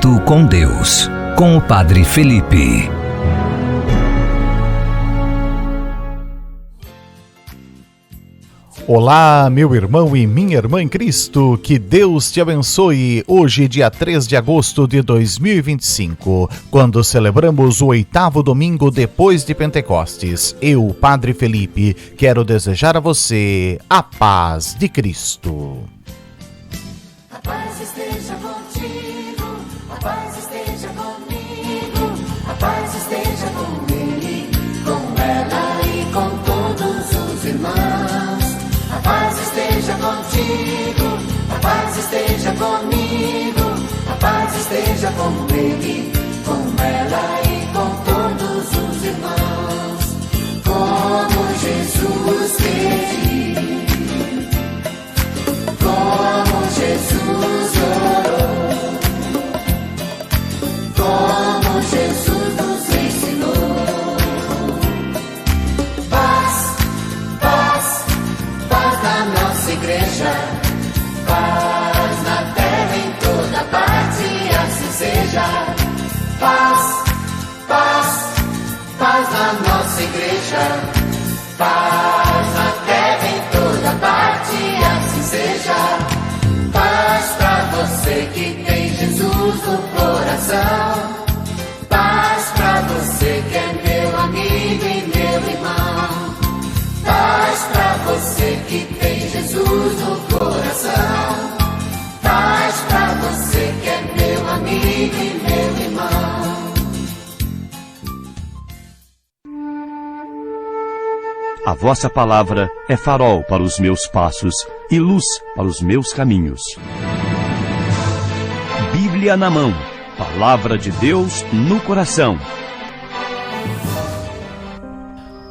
Minuto com Deus, com o Padre Felipe. Olá, meu irmão e minha irmã em Cristo, que Deus te abençoe. Hoje, dia 3 de agosto de 2025, quando celebramos o 8º domingo depois de Pentecostes, eu, Padre Felipe, quero desejar a você a paz de Cristo. A paz esteja contigo, a paz esteja comigo, a paz esteja com ele, com ela e com todos os irmãos. A paz esteja contigo, a paz esteja comigo, a paz esteja com ele, com ela e com todos os irmãos. Como Jesus pediu, como Jesus orou, como Jesus nos ensinou. Paz, paz, paz na nossa igreja, paz na terra em toda parte, assim seja. Paz, paz, paz na nossa igreja, paz na terra em toda parte, assim seja. Paz pra você que tem Jesus no coração, paz pra você que é meu amigo e meu irmão, paz pra você que tem Jesus no coração, paz pra você que é meu amigo e meu irmão. A vossa palavra é farol para os meus passos e luz para os meus caminhos. Bíblia na mão, palavra de Deus no coração.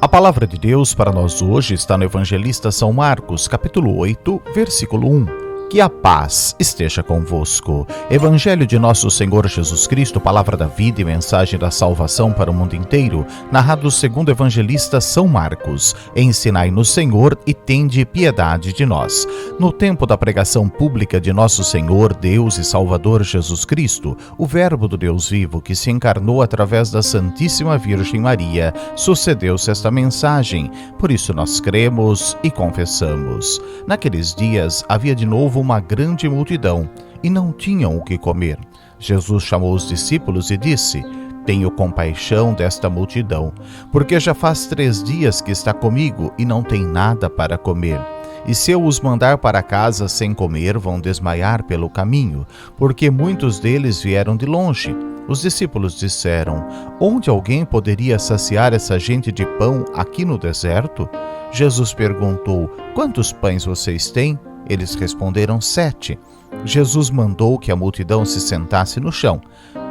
A palavra de Deus para nós hoje está no Evangelista São Marcos, capítulo 8, versículo 1. Que a paz esteja convosco. Evangelho de nosso Senhor Jesus Cristo, palavra da vida e mensagem da salvação para o mundo inteiro, narrado segundo o evangelista São Marcos. Ensinai-nos, Senhor, e tende piedade de nós. No tempo da pregação pública de nosso Senhor, Deus e Salvador Jesus Cristo, o Verbo do Deus vivo que se encarnou através da Santíssima Virgem Maria, sucedeu-se esta mensagem. Por isso nós cremos e confessamos. Naqueles dias havia de novo uma grande multidão e não tinham o que comer. Jesus chamou os discípulos e disse: Tenho compaixão desta multidão, porque já faz 3 dias que está comigo e não tem nada para comer. E se eu os mandar para casa sem comer, vão desmaiar pelo caminho, porque muitos deles vieram de longe. Os discípulos disseram: Onde alguém poderia saciar essa gente de pão aqui no deserto? Jesus perguntou: Quantos pães vocês têm? Eles responderam: 7. Jesus mandou que a multidão se sentasse no chão.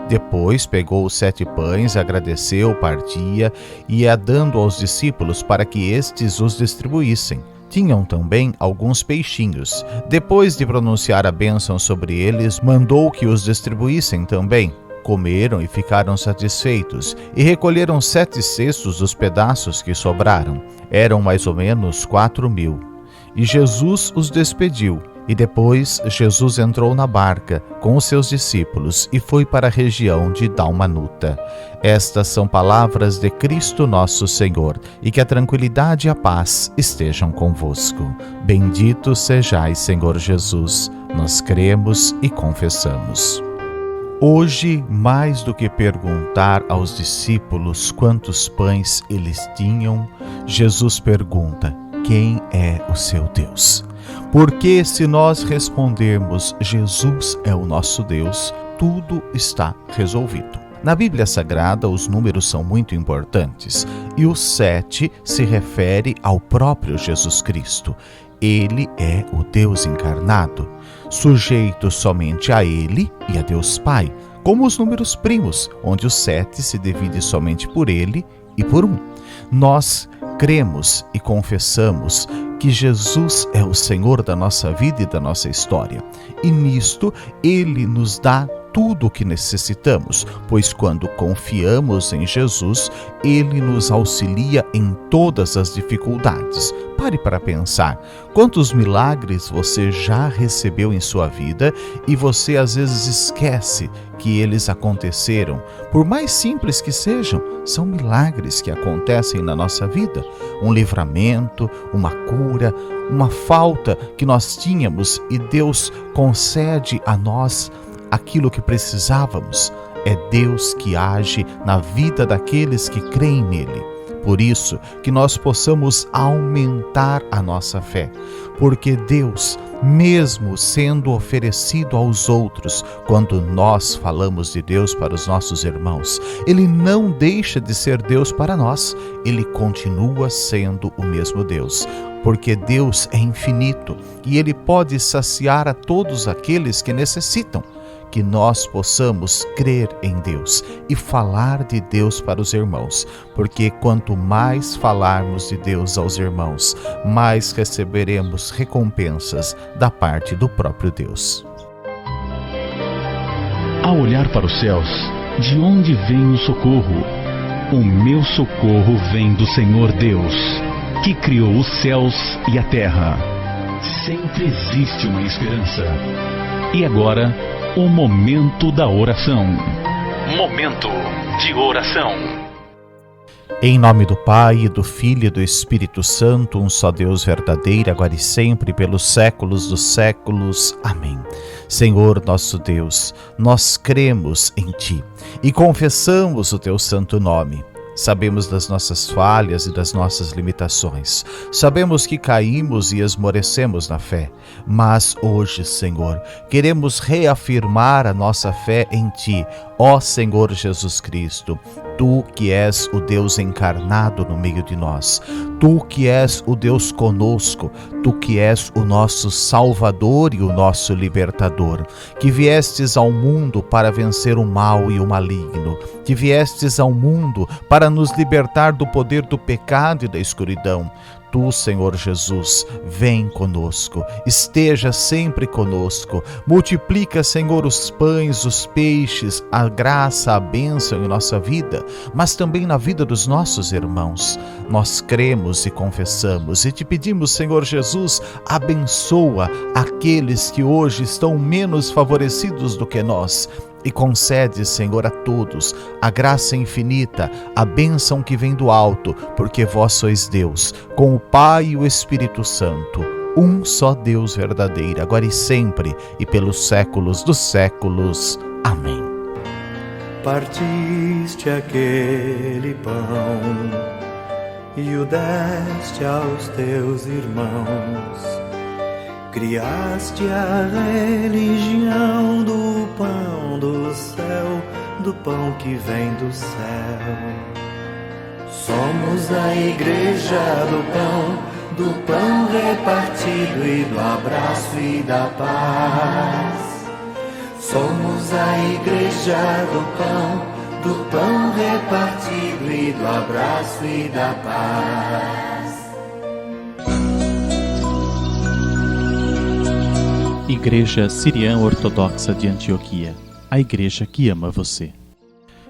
Depois pegou os 7 pães, agradeceu, partia e ia dando aos discípulos para que estes os distribuíssem. Tinham também alguns peixinhos. Depois de pronunciar a bênção sobre eles, mandou que os distribuíssem também. Comeram e ficaram satisfeitos, e recolheram 7 cestos dos pedaços que sobraram. Eram mais ou menos 4.000. E Jesus os despediu. E depois Jesus entrou na barca com os seus discípulos e foi para a região de Dalmanuta. Estas são palavras de Cristo nosso Senhor, e que a tranquilidade e a paz estejam convosco. Bendito sejais, Senhor Jesus. Nós cremos e confessamos. Hoje, mais do que perguntar aos discípulos quantos pães eles tinham, Jesus pergunta: quem é o seu Deus? Porque se nós respondermos Jesus é o nosso Deus, tudo está resolvido. Na Bíblia Sagrada, os números são muito importantes e o 7 se refere ao próprio Jesus Cristo. Ele é o Deus encarnado, sujeito somente a Ele e a Deus Pai, como os números primos, onde o 7 se divide somente por Ele e por 1. Nós cremos e confessamos que Jesus é o Senhor da nossa vida e da nossa história. E nisto, Ele nos dá tudo o que necessitamos, pois quando confiamos em Jesus, Ele nos auxilia em todas as dificuldades. Pare para pensar, quantos milagres você já recebeu em sua vida e você às vezes esquece que eles aconteceram, por mais simples que sejam, são milagres que acontecem na nossa vida. Um livramento, uma cura, uma falta que nós tínhamos e Deus concede a nós aquilo que precisávamos. É Deus que age na vida daqueles que creem nele. Por isso, que nós possamos aumentar a nossa fé, porque Deus, mesmo sendo oferecido aos outros, quando nós falamos de Deus para os nossos irmãos, Ele não deixa de ser Deus para nós, Ele continua sendo o mesmo Deus, porque Deus é infinito e Ele pode saciar a todos aqueles que necessitam. Que nós possamos crer em Deus e falar de Deus para os irmãos, porque quanto mais falarmos de Deus aos irmãos, mais receberemos recompensas da parte do próprio Deus. Ao olhar para os céus, de onde vem o socorro? O meu socorro vem do Senhor Deus, que criou os céus e a terra. Sempre existe uma esperança. E agora, o momento da oração. Momento de oração. Em nome do Pai, e do Filho e do Espírito Santo, um só Deus verdadeiro, agora e sempre, pelos séculos dos séculos. Amém. Senhor nosso Deus, nós cremos em Ti e confessamos o Teu santo nome. Sabemos das nossas falhas e das nossas limitações. Sabemos que caímos e esmorecemos na fé. Mas hoje, Senhor, queremos reafirmar a nossa fé em Ti, ó Senhor Jesus Cristo. Tu que és o Deus encarnado no meio de nós. Tu que és o Deus conosco. Tu que és o nosso Salvador e o nosso Libertador. Que viestes ao mundo para vencer o mal e o maligno. Que viestes ao mundo para nos libertar do poder do pecado e da escuridão. Tu, Senhor Jesus, vem conosco, esteja sempre conosco. Multiplica, Senhor, os pães, os peixes, a graça, a bênção em nossa vida, mas também na vida dos nossos irmãos. Nós cremos e confessamos e te pedimos, Senhor Jesus, abençoa aqueles que hoje estão menos favorecidos do que nós. E concede, Senhor, a todos a graça infinita, a bênção que vem do alto, porque vós sois Deus, com o Pai e o Espírito Santo, um só Deus verdadeiro, agora e sempre, e pelos séculos dos séculos. Amém. Partiste aquele pão e o deste aos teus irmãos. Criaste a religião do pão do céu, do pão que vem do céu. Somos a igreja do pão repartido e do abraço e da paz. Somos a igreja do pão repartido e do abraço e da paz. Igreja Siriana Ortodoxa de Antioquia, a igreja que ama você.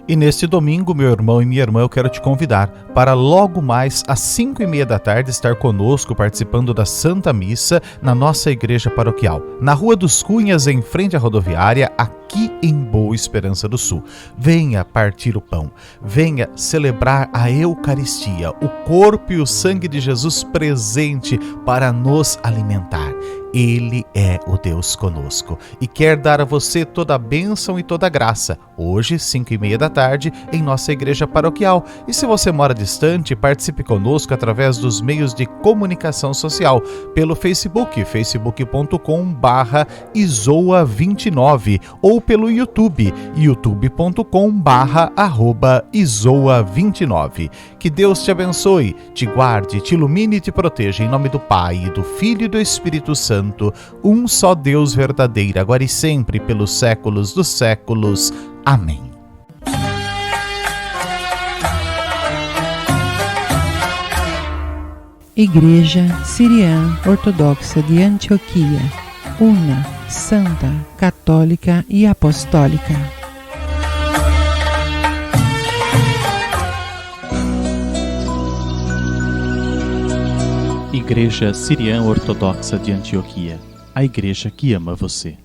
E neste domingo, meu irmão e minha irmã, eu quero te convidar para logo mais às 5:30 da tarde estar conosco participando da Santa Missa na nossa igreja paroquial, na Rua dos Cunhas, em frente à rodoviária, aqui em Boa Esperança do Sul. Venha partir o pão, venha celebrar a Eucaristia, o corpo e o sangue de Jesus presente para nos alimentar. Ele é o Deus conosco e quer dar a você toda a bênção e toda a graça. Hoje, 5:30 da tarde, em nossa igreja paroquial. E se você mora distante, participe conosco através dos meios de comunicação social, pelo Facebook, facebook.com/izoa29 ou pelo YouTube, youtube.com/izoa29. Que Deus te abençoe, te guarde, te ilumine e te proteja, em nome do Pai, do Filho e do Espírito Santo, um só Deus verdadeiro, agora e sempre, pelos séculos dos séculos. Amém. Igreja Siriana Ortodoxa de Antioquia, una, santa, católica e apostólica. Igreja Siriana Ortodoxa de Antioquia, a igreja que ama você.